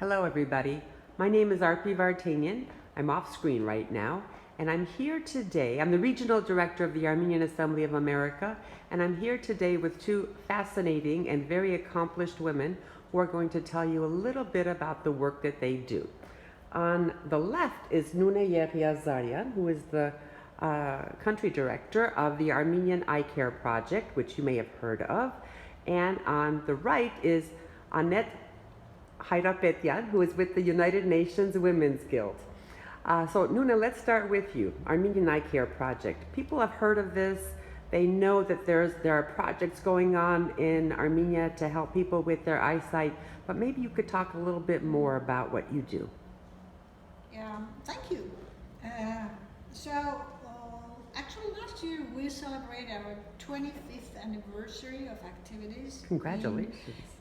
Hello everybody, my name is Arpi Vartanian. I'm off screen right now, and I'm here today. I'm the Regional Director of the Armenian Assembly of America, and I'm here today with two fascinating and very accomplished women who are going to tell you a little bit about the work that they do. On the left is Nune Yeghiazaryan, who is the Country Director of the Armenian Eye Care Project, which you may have heard of, and on the right is Annette Hayrapetian, who is with the United Nations Women's Guild. So Nune, let's start with you. Armenian Eye Care Project. People have heard of this. They know that there are projects going on in Armenia to help people with their eyesight, but maybe you could talk a little bit more about what you do. Yeah, thank you. Actually last year we celebrated our 25th anniversary of activities. Congratulations.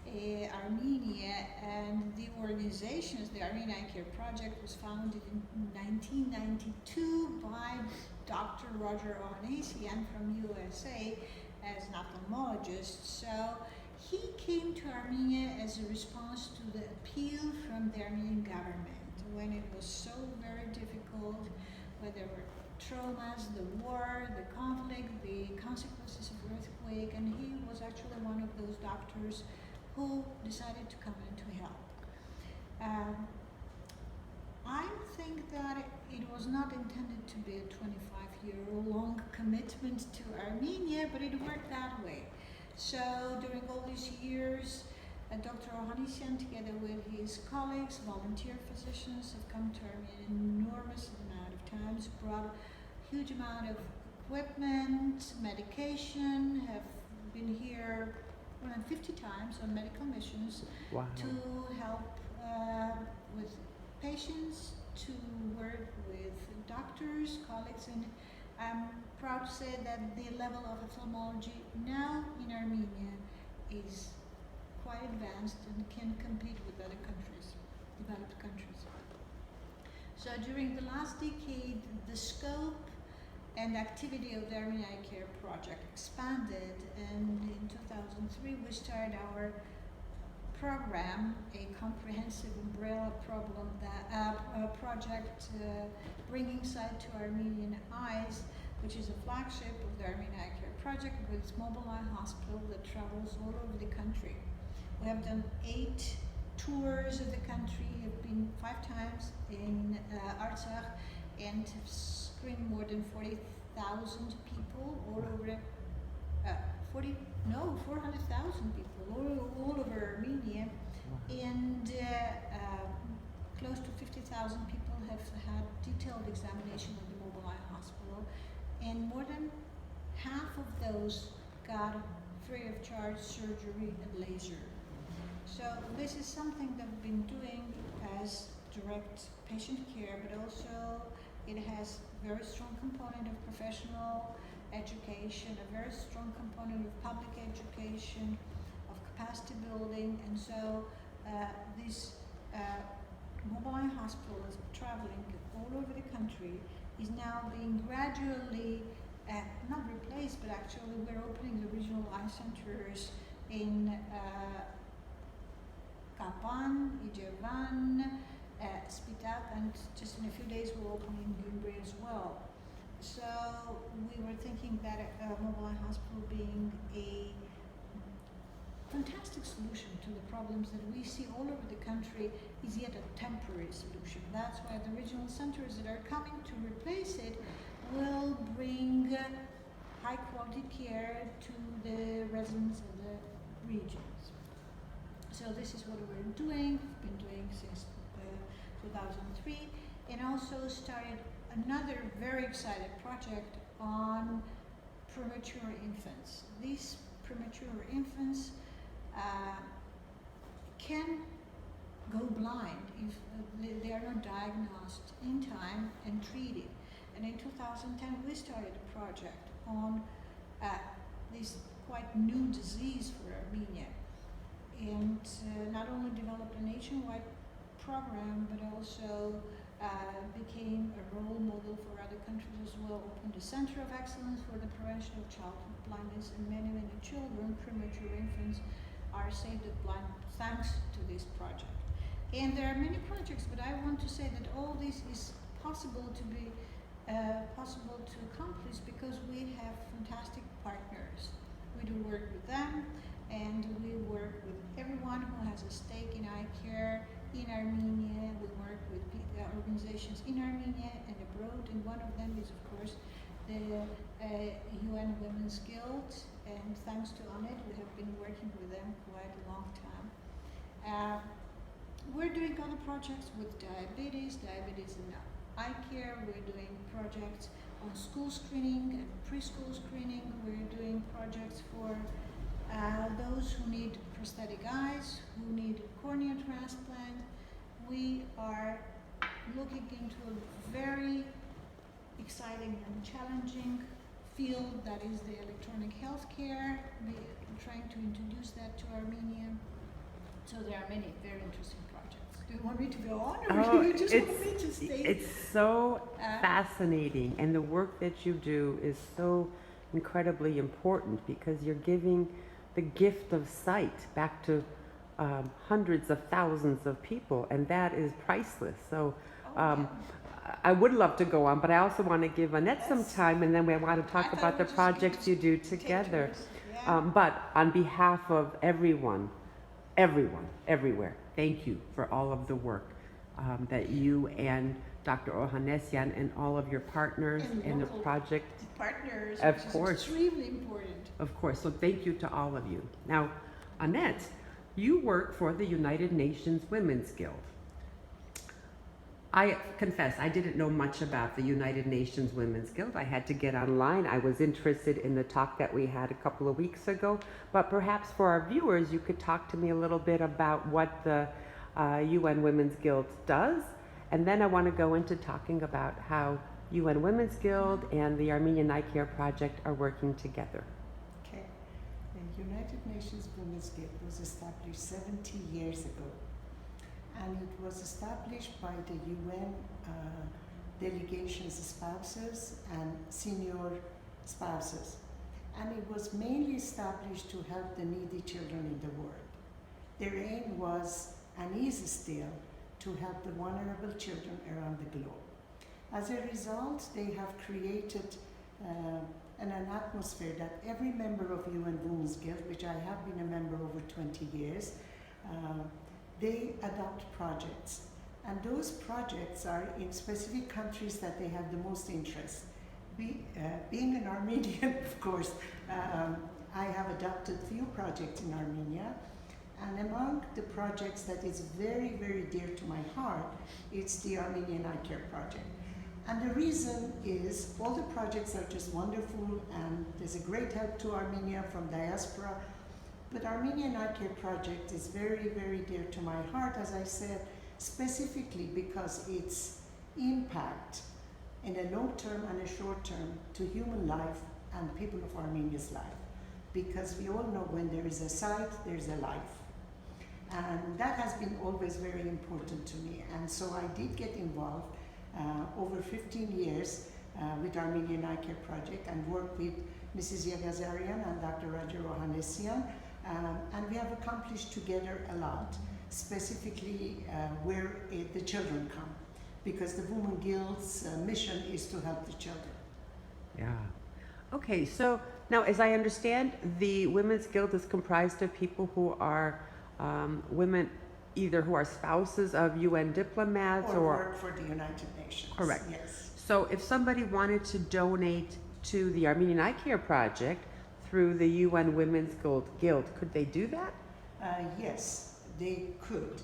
In Armenia, and the organizations, the Armenian Eye Care Project, was founded in 1992 by Dr. Roger Ohanessian from USA as an ophthalmologist. So he came to Armenia as a response to the appeal from the Armenian government when it was so very difficult, when there were traumas, the war, the conflict, the consequences of earthquake, and he was actually one of those doctors who decided to come in to help. I think that it was not intended to be a 25-year-long commitment to Armenia, but it worked that way. So during all these years, Dr. Ohanessian, together with his colleagues, volunteer physicians, have come to Armenia an enormous amount of times, brought a huge amount of equipment, medication, have been here more than 50 times on medical missions. Wow. To help with patients, to work with doctors, colleagues, and I'm proud to say that the level of ophthalmology now in Armenia is quite advanced and can compete with other countries, developed countries. So during the last decade, the scope and activity of the Armenian Eye Care Project expanded, and in 2003 we started our program, a comprehensive umbrella project bringing sight to Armenian eyes, which is a flagship of the Armenian Eye Care Project with its mobile eye hospital that travels all over the country. We have done 8 tours of the country, have been 5 times in Artsakh, and have screened more than 40,000 people all over 400,000 people all over Armenia, and close to 50,000 people have had detailed examination of the mobile eye hospital, and more than half of those got free of charge surgery and laser. So this is something that we've been doing as direct patient care, but also it has a very strong component of professional education, a very strong component of public education, of capacity building, and so this mobile eye hospital is traveling all over the country, is now being gradually not replaced, but actually we're opening the regional eye centers in Kapan, Yerevan, Spitak, and just in a few days we'll open in Gyumri as well. So we were thinking that a mobile eye hospital being a fantastic solution to the problems that we see all over the country is yet a temporary solution. That's why the regional centers that are coming to replace it will bring high quality care to the residents of the regions. So this is what we're doing, we've been doing since 2003, and also started another very exciting project on premature infants. These premature infants can go blind if they are not diagnosed in time and treated. And in 2010 we started a project on this quite new disease for Armenia, and not only developed a nationwide program, but also became a role model for other countries as well, opened a center of excellence for the prevention of childhood blindness, and many children, premature infants, are saved of blindness thanks to this project. And there are many projects, but I want to say that all this is possible to be possible to accomplish because we have fantastic partners. We do work with them, and we work with everyone who has a stake in eye care in Armenia. We work with organizations in Armenia and abroad, and one of them is, of course, the UN Women's Guild. And thanks to Annette, we have been working with them quite a long time. We're doing other projects with diabetes in eye care. We're doing projects on school screening and preschool screening. We're doing projects for those who need prosthetic eyes, who need cornea transplant. We are looking into a very exciting and challenging field that is the electronic healthcare. We're trying to introduce that to Armenia. So there are many very interesting projects. Do you want me to go on, or do you just want me to stay? It's so fascinating, and the work that you do is so incredibly important because you're giving the gift of sight back to hundreds of thousands of people, and that is priceless. So I would love to go on, but I also want to give Annette some time, and then we want to talk about the projects you do together. But on behalf of everyone, everywhere, thank you for all of the work that you and Dr. Ohanessian and all of your partners in the project. Partners, of which course, is extremely important. Of course, so thank you to all of you. Now, Annette, you work for the United Nations Women's Guild. I confess, I didn't know much about the United Nations Women's Guild. I had to get online. I was interested in the talk that we had a couple of weeks ago, but perhaps for our viewers, you could talk to me a little bit about what the UN Women's Guild does, and then I want to go into talking about how UN Women's Guild and the Armenian Eye Care Project are working together. Okay. The United Nations Women's Guild was established 70 years ago. And it was established by the UN delegation's spouses and senior spouses. And it was mainly established to help the needy children in the world. Their aim was, and is still, to help the vulnerable children around the globe. As a result, they have created an atmosphere that every member of UN Women's Guild, which I have been a member over 20 years, they adopt projects, and those projects are in specific countries that they have the most interest. Being an Armenian, of course, I have adopted few projects in Armenia, and among the projects that is very, very dear to my heart, it's the Armenian Eye Care Project. And the reason is all the projects are just wonderful, and there's a great help to Armenia from diaspora. But Armenian Eye Care Project is very, very dear to my heart, as I said, specifically because its impact in a long term and a short term to human life and people of Armenia's life. Because we all know when there is a sight, there's a life. And that has been always very important to me. And so I did get involved over 15 years with Armenian Eye Care Project and worked with Mrs. Yeghiazaryan and Dr. Roger Ohanessian. And we have accomplished together a lot, specifically where the children come, because the Women Guild's mission is to help the children. Yeah. Okay, so now as I understand, the Women's Guild is comprised of people who are women, either who are spouses of UN diplomats or work for the United Nations. Correct. Yes. So if somebody wanted to donate to the Armenian Eye Care Project through the UN Women's Guild, could they do that? Yes, they could.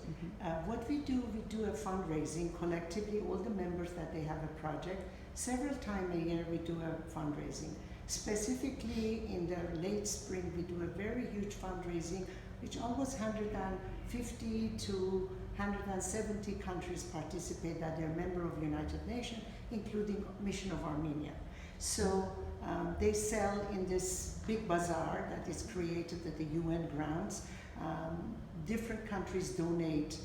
What we do a fundraising collectively, all the members that they have a project. Several times a year we do a fundraising. Specifically in the late spring, we do a very huge fundraising, which almost 150 to 170 countries participate that they're member of the United Nations, including Mission of Armenia. So they sell in this big bazaar that is created at the UN grounds. Different countries donate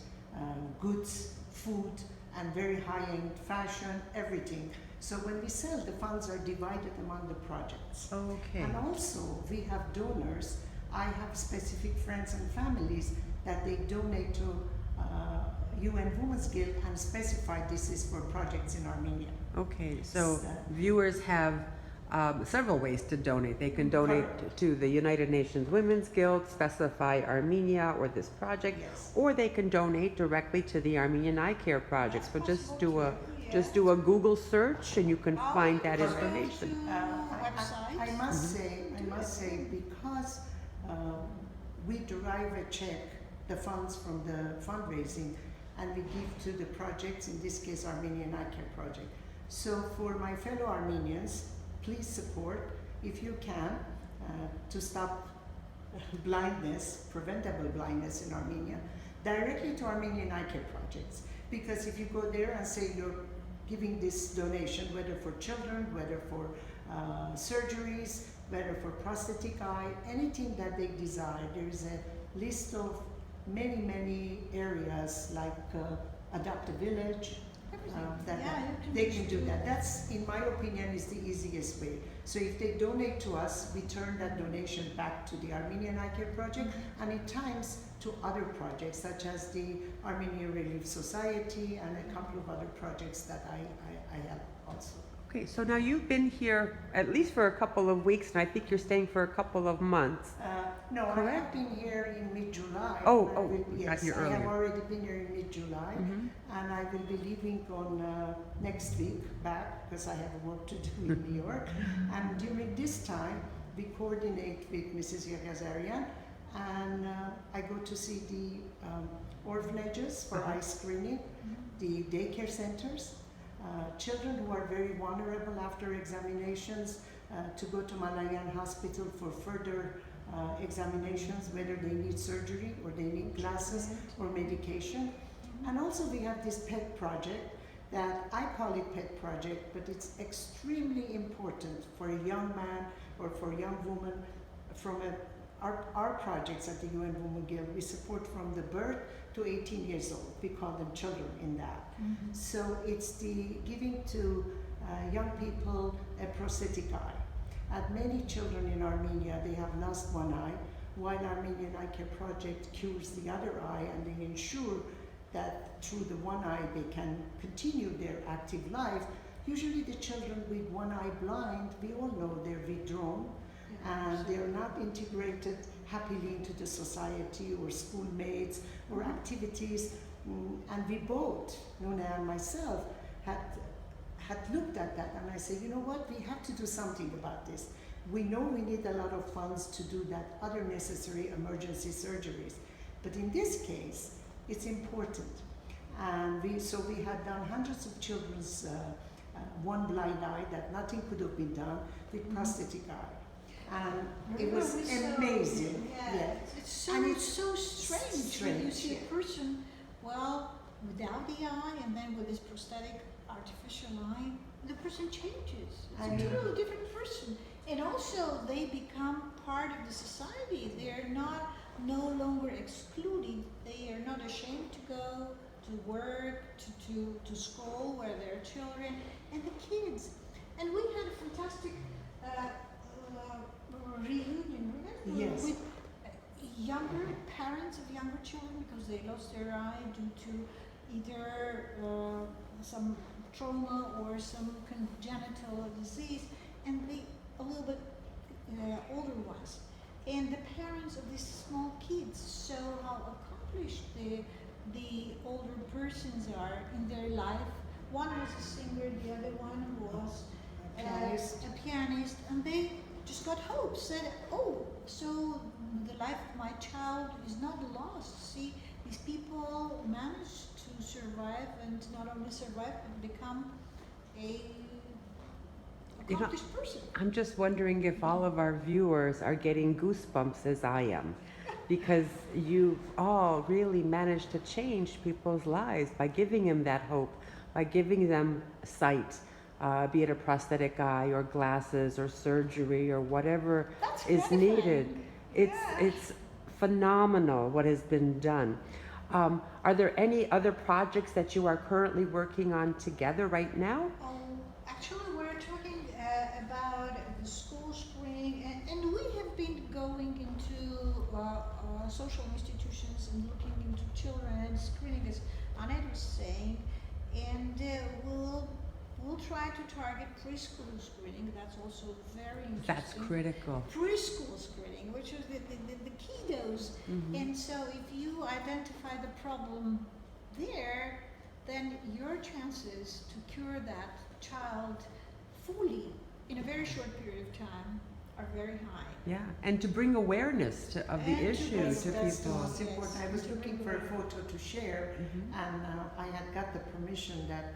goods, food, and very high-end fashion, everything. So when we sell, the funds are divided among the projects. Okay. And also, we have donors. I have specific friends and families that they donate to Women's Guild and specified this is for projects in Armenia. Okay, so So- viewers have several ways to donate. They can donate Correct. to the United Nations Women's Guild, specify Armenia or this project, Yes. or they can donate directly to the Armenian Eye Care Project. So That's just possible do a too, yeah. just do a Google search and you can find that Just go information. to website. I must say, because we derive a check, the funds from the fundraising, and we give to the projects, in this case Armenian Eye Care Project. So for my fellow Armenians, please support, if you can, to stop blindness, preventable blindness in Armenia, directly to Armenian Eye Care Projects. Because if you go there and say you're giving this donation, whether for children, whether for surgeries, whether for prosthetic eye, anything that they desire, there is a list of many areas like Adopt a Village, that they can do that. That's, in my opinion, is the easiest way. So if they donate to us, we turn that donation back to the Armenian Eye Care Project, and at times to other projects such as the Armenian Relief Society and a couple of other projects that I have also. Okay, so now you've been here at least for a couple of weeks, and I think you're staying for a couple of months. No, I Correct? have been here in mid-July. Oh, and I oh, will- you got yes, here I have earlier. already been here in mid-July, Mhm. and I will be leaving on next week back because I have work to do in New York. And during this time, we coordinate with Mrs. Yeghiazaryan, and I go to see the orphanages for eye screening, the daycare centers, children who are very vulnerable after examinations, to go to Malayan Hospital for further examinations, whether they need surgery or they need glasses or medication. And also we have this PET project that I call it PET project, but it's extremely important for a young man or for a young woman from our projects at the UN Women Guild. We support from the birth to 18 years old. We call them children in that. So it's the giving to young people a prosthetic eye. And many children in Armenia, they have lost one eye, while Armenian Eye Care Project cures the other eye, and they ensure that through the one eye they can continue their active life. Usually the children with one eye blind, we all know they're withdrawn and they're not integrated happily into the society or schoolmates or activities. And we both, Nune and myself, had looked at that, and I said, you know what, we have to do something about this. We know we need a lot of funds to do that other necessary emergency surgeries, but in this case, it's important. And we had done hundreds of children's one blind eye that nothing could have been done with prosthetic eye. And it was amazing. Yeah. It's so, And it's so strange when you strange, see yeah. a person, well, without the eye and then with this prosthetic artificial eye, the person changes. It's I a know. totally different person. And also they become part of the society. They're no longer excluded. They are not ashamed to go to work, to school where there are children and the kids. And we had a fantastic reunion, remember? Yes. With younger parents of younger children because they lost their eye due to either some trauma or some congenital disease, and a little bit older ones. And the parents of these small kids show how accomplished the older persons are in their life. One was a singer, the other one was a pianist, and they just got hope, said, oh, so the life of my child is not lost. See, these people managed to survive, and not only survive, but become a accomplished person. I'm just wondering if all of our viewers are getting goosebumps as I am, because you've all really managed to change people's lives by giving them that hope, by giving them sight, be it a prosthetic eye or glasses or surgery or whatever That's is gratifying. needed. It's phenomenal what has been done. Are there any other projects that you are currently working on together right now? Actually, we're talking about the school screening, and we have been going into social institutions and looking into children and screening as Annette was saying, and we'll try to target preschool screening. That's also very interesting. That's critical. Preschool screening, which is the key dose. And so if you identify the problem there, then your chances to cure that child fully in a very short period of time are very high. Yeah, and to bring awareness of the And to issue bring- to That's the people. most Yes. important. I was looking for a photo to share, and I had got the permission that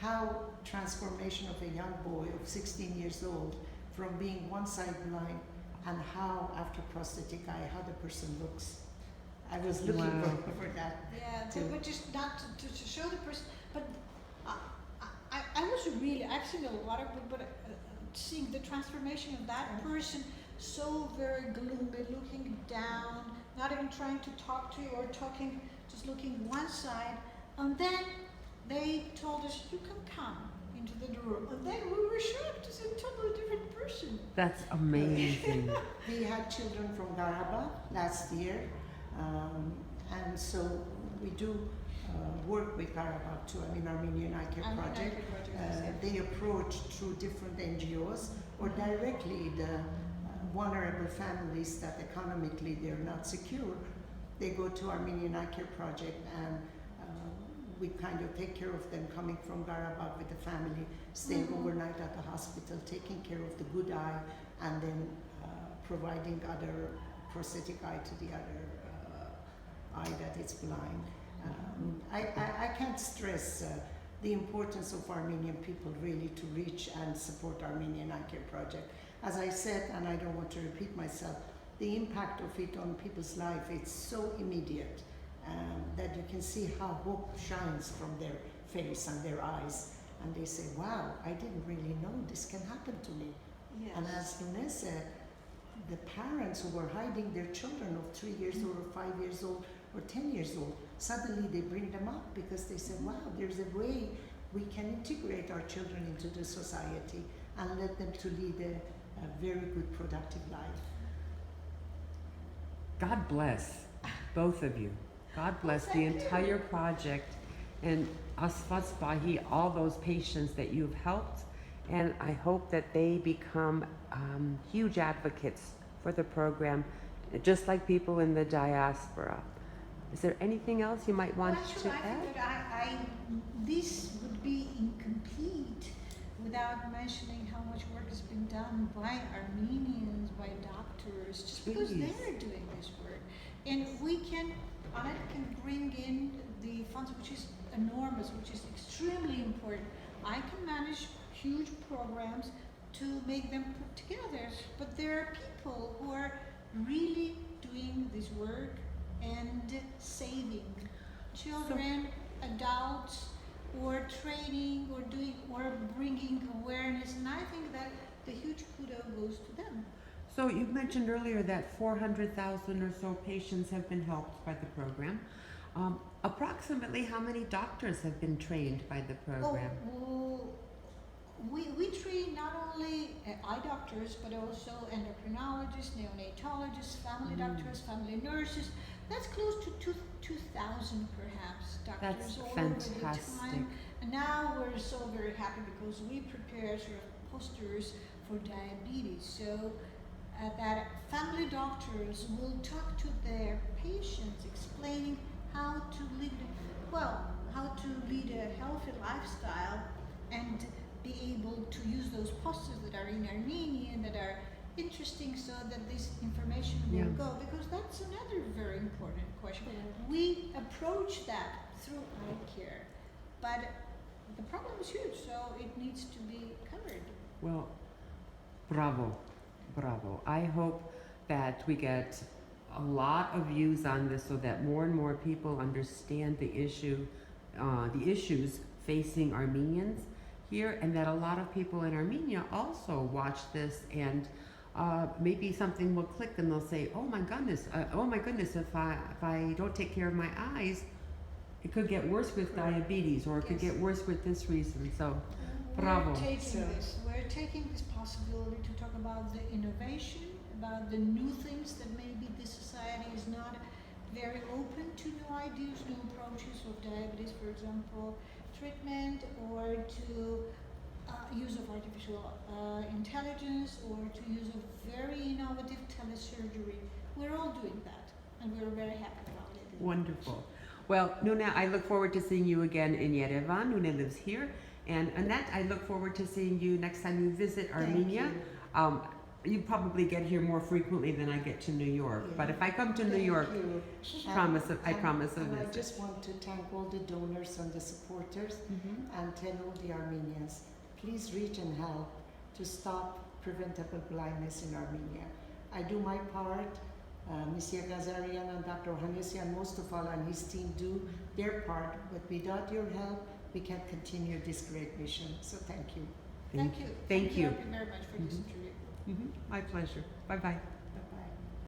how transformation of a young boy of 16 years old from being one side blind and how after prosthetic eye, how the person looks. I was looking Wow. for that. Yeah, to- but just not to show the person. But I was really, I've seen a lot of, but seeing the transformation of that person, so very gloomy, looking down, not even trying to talk to you or talking, just looking one side. And then they told us, you can come into the room. And then we were shocked to see a totally different person. That's amazing. We had children from Garaba last year, and so we do work with Garaba too. I mean, Armenian Eye Care Project. They approach through different NGOs or directly the vulnerable families that economically they're not secure. They go to Armenian Eye Care Project, and we kind of take care of them coming from Garabag with the family, staying overnight at the hospital, taking care of the good eye, and then providing other prosthetic eye to the other eye that is blind. I can't stress the importance of Armenian people really to reach and support Armenian Eye Care Project. As I said, and I don't want to repeat myself, the impact of it on people's life, it's so immediate that you can see how hope shines from their face and their eyes. And they say, wow, I didn't really know this can happen to me. Yes. And as Nune said, the parents who were hiding their children of 3 years old or 5 years old or 10 years old, suddenly they bring them up because they said, wow, there's a way we can integrate our children into the society and let them to lead a very good, productive life. God bless both of you. God bless the Thank you. entire project, and Asfatsbahi, all those patients that you've helped, and I hope that they become huge advocates for the program, just like people in the diaspora. Is there anything else you might want to I add? think that this would be incomplete without mentioning how much work has been done by Armenians, by doctors, just because Please. they're doing this work. And we can, Annette can bring in the funds, which is enormous, which is extremely important. I can manage huge programs to make them put together, but there are people who are really doing this work and saving children, adults, or training, or bringing awareness, and I think that the huge kudo goes to them. So you mentioned earlier that 400,000 or so patients have been helped by the program. Approximately how many doctors have been trained by the program? We train not only eye doctors, but also endocrinologists, neonatologists, family doctors, family nurses. That's close to 2,000 perhaps doctors That's all over the fantastic. time. And now we're so very happy because we prepare sort of posters for diabetes. So that family doctors will talk to their patients, explaining how to lead a healthy lifestyle and be able to use those posters that are in Armenian, that are interesting, so that this information will go, because that's another very important question. We approach that through eye care, but the problem is huge, so it needs to be covered. Well, bravo, bravo. I hope that we get a lot of views on this so that more and more people understand the issues facing Armenians here, and that a lot of people in Armenia also watch this, and maybe something will click and they'll say, oh my goodness, if I don't take care of my eyes, it could get worse with diabetes, or it could get worse with this reason. So bravo. We're taking this possibility to talk about the innovation, about the new things that maybe this society is not very open to new ideas, new approaches of diabetes, for example, treatment, or to use of artificial intelligence, or to use of very innovative telesurgery. We're all doing that, and we're very happy about it. Wonderful. Well, Nune, I look forward to seeing you again in Yerevan. Nune lives here. And Annette, I look forward to seeing you next time you visit Armenia. You probably get here more frequently than I get to New York. Yeah. But if I come to New Thank York, you. I promise a And I visit. just want to thank all the donors and the supporters and tell all the Armenians, please reach and help to stop preventable blindness in Armenia. I do my part. Ms. Yeghiazaryan and Dr. Ohanessian, most of all, and his team do their part, but without your help, we can't continue this great mission. So thank you. Thank you. Thank you. Thank you very much for this interview. My pleasure. Bye-bye.